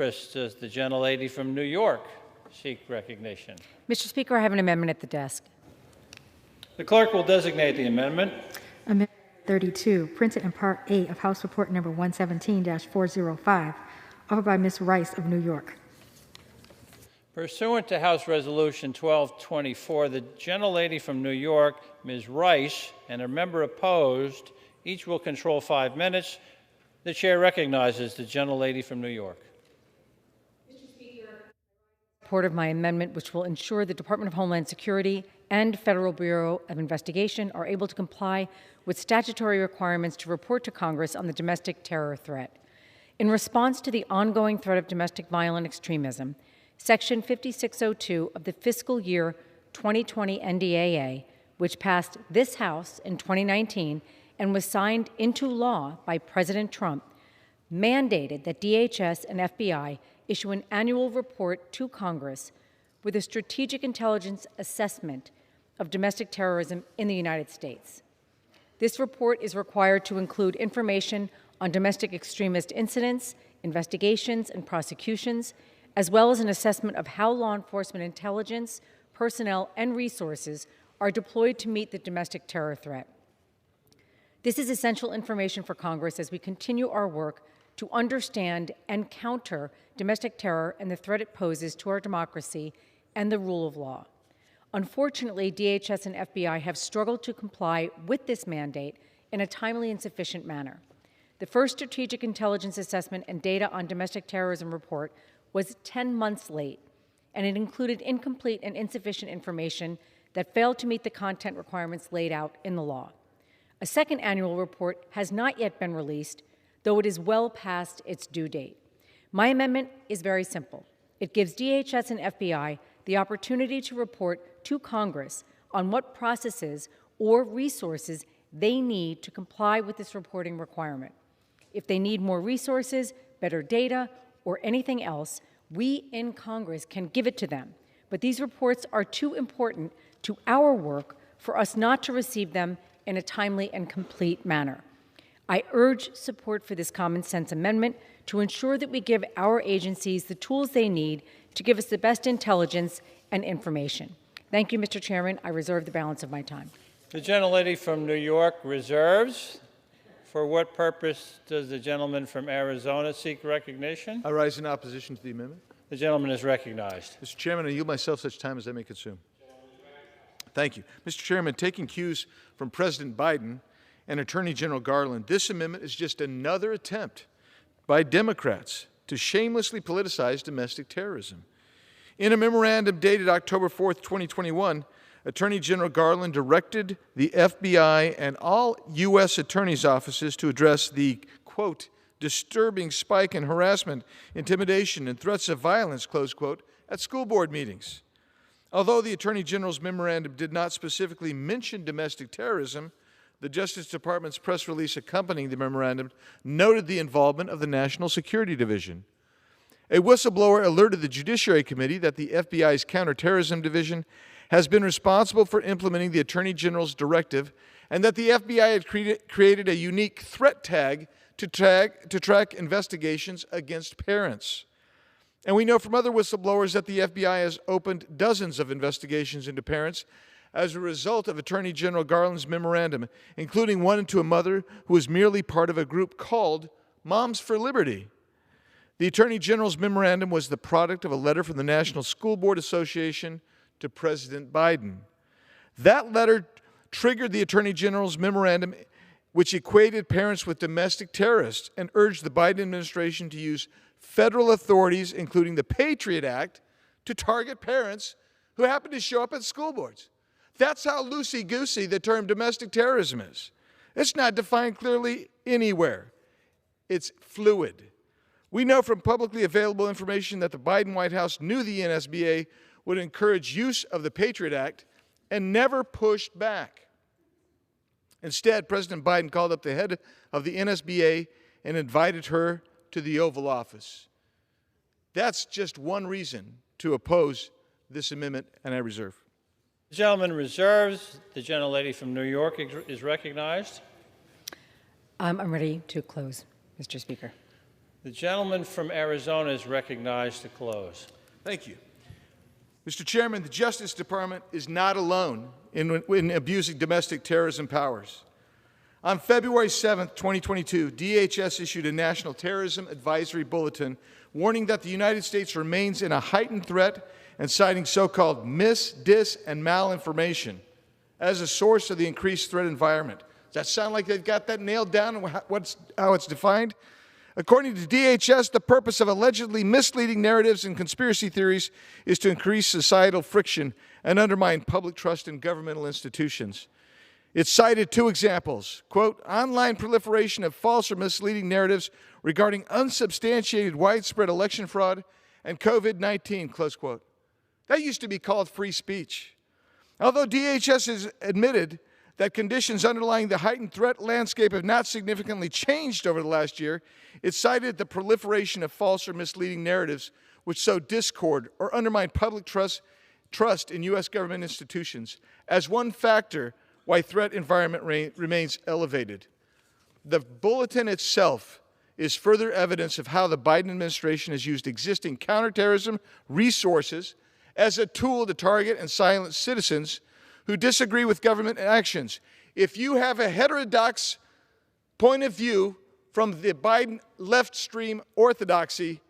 Does the gentlelady from New York seek recognition? Mr. Speaker, I have an amendment at the desk. The clerk will designate the amendment. Amendment 32, printed in Part 8 of House Report Number 117-405, offered by Ms. Rice of New York. Pursuant to House Resolution 1224, the gentlelady from New York, Ms. Rice, and a member opposed, each will control 5 minutes. The chair recognizes the gentlelady from New York. Support of my amendment, which will ensure the Department of Homeland Security and Federal Bureau of Investigation are able to comply with statutory requirements to report to Congress on the domestic terror threat. In response to the ongoing threat of domestic violent extremism, Section 5602 of the fiscal year 2020 NDAA, which passed this House in 2019 and was signed into law by President Trump, mandated that DHS and FBI issue an annual report to Congress with a strategic intelligence assessment of domestic terrorism in the United States. This report is required to include information on domestic extremist incidents, investigations, and prosecutions, as well as an assessment of how law enforcement intelligence, personnel, and resources are deployed to meet the domestic terror threat. This is essential information for Congress as we continue our work to understand and counter domestic terror and the threat it poses to our democracy and the rule of law. Unfortunately, DHS and FBI have struggled to comply with this mandate in a timely and sufficient manner. The first Strategic Intelligence Assessment and Data on Domestic Terrorism report was 10 months late, and it included incomplete and insufficient information that failed to meet the content requirements laid out in the law. A second annual report has not yet been released, though it is well past its due date. My amendment is very simple. It gives DHS and FBI the opportunity to report to Congress on what processes or resources they need to comply with this reporting requirement. If they need more resources, better data, or anything else, we in Congress can give it to them. But these reports are too important to our work for us not to receive them in a timely and complete manner. I urge support for this common sense amendment to ensure that we give our agencies the tools they need to give us the best intelligence and information. Thank you, Mr. Chairman. I reserve the balance of my time. The gentlelady from New York reserves. For what purpose does the gentleman from Arizona seek recognition? I rise in opposition to the amendment. The gentleman is recognized. Mr. Chairman, I yield myself such time as I may consume. Thank you. Mr. Chairman, taking cues from President Biden and Attorney General Garland, this amendment is just another attempt by Democrats to shamelessly politicize domestic terrorism. In a memorandum dated October 4th, 2021, Attorney General Garland directed the FBI and all U.S. attorneys' offices to address the, quote, disturbing spike in harassment, intimidation, and threats of violence, close quote, at school board meetings. Although the Attorney General's memorandum did not specifically mention domestic terrorism, the Justice Department's press release accompanying the memorandum noted the involvement of the National Security Division. A whistleblower alerted the Judiciary Committee that the FBI's Counterterrorism Division has been responsible for implementing the Attorney General's directive and that the FBI had created a unique threat tag to track investigations against parents. And we know from other whistleblowers that the FBI has opened dozens of investigations into parents as a result of Attorney General Garland's memorandum, including one into a mother who was merely part of a group called Moms for Liberty. The Attorney General's memorandum was the product of a letter from the National School Board Association to President Biden. That letter triggered the Attorney General's memorandum, which equated parents with domestic terrorists and urged the Biden administration to use federal authorities, including the Patriot Act, to target parents who happen to show up at school boards. That's how loosey-goosey the term domestic terrorism is. It's not defined clearly anywhere. It's fluid. We know from publicly available information that the Biden White House knew the NSBA would encourage use of the Patriot Act and never pushed back. Instead, President Biden called up the head of the NSBA and invited her to the Oval Office. That's just one reason to oppose this amendment, and I reserve. The gentleman reserves. The gentlelady from New York is recognized. I'm ready to close, Mr. Speaker. The gentleman from Arizona is recognized to close. Thank you. Mr. Chairman, the Justice Department is not alone in abusing domestic terrorism powers. On February 7, 2022, DHS issued a National Terrorism Advisory Bulletin warning that the United States remains in a heightened threat and citing so-called mis, dis, and malinformation as a source of the increased threat environment. Does that sound like they've got that nailed down and how it's defined? According to DHS, the purpose of allegedly misleading narratives and conspiracy theories is to increase societal friction and undermine public trust in governmental institutions. It cited two examples, quote, online proliferation of false or misleading narratives regarding unsubstantiated widespread election fraud and COVID-19, close quote. That used to be called free speech. Although DHS has admitted that conditions underlying the heightened threat landscape have not significantly changed over the last year, it cited the proliferation of false or misleading narratives which sow discord or undermine public trust in U.S. government institutions as one factor why threat environment remains elevated. The bulletin itself is further evidence of how the Biden administration has used existing counterterrorism resources as a tool to target and silence citizens who disagree with government actions. If you have a heterodox point of view from the Biden left stream orthodoxy,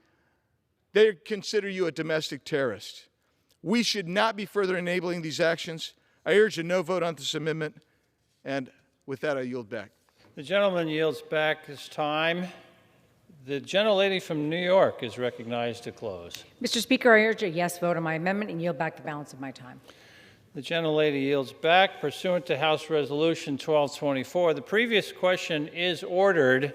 they consider you a domestic terrorist. We should not be further enabling these actions. I urge a no vote on this amendment, and with that, I yield back. The gentleman yields back his time. The gentlelady from New York is recognized to close. Mr. Speaker, I urge a yes vote on my amendment and yield back the balance of my time. The gentlelady yields back. Pursuant to House Resolution 1224, the previous question is ordered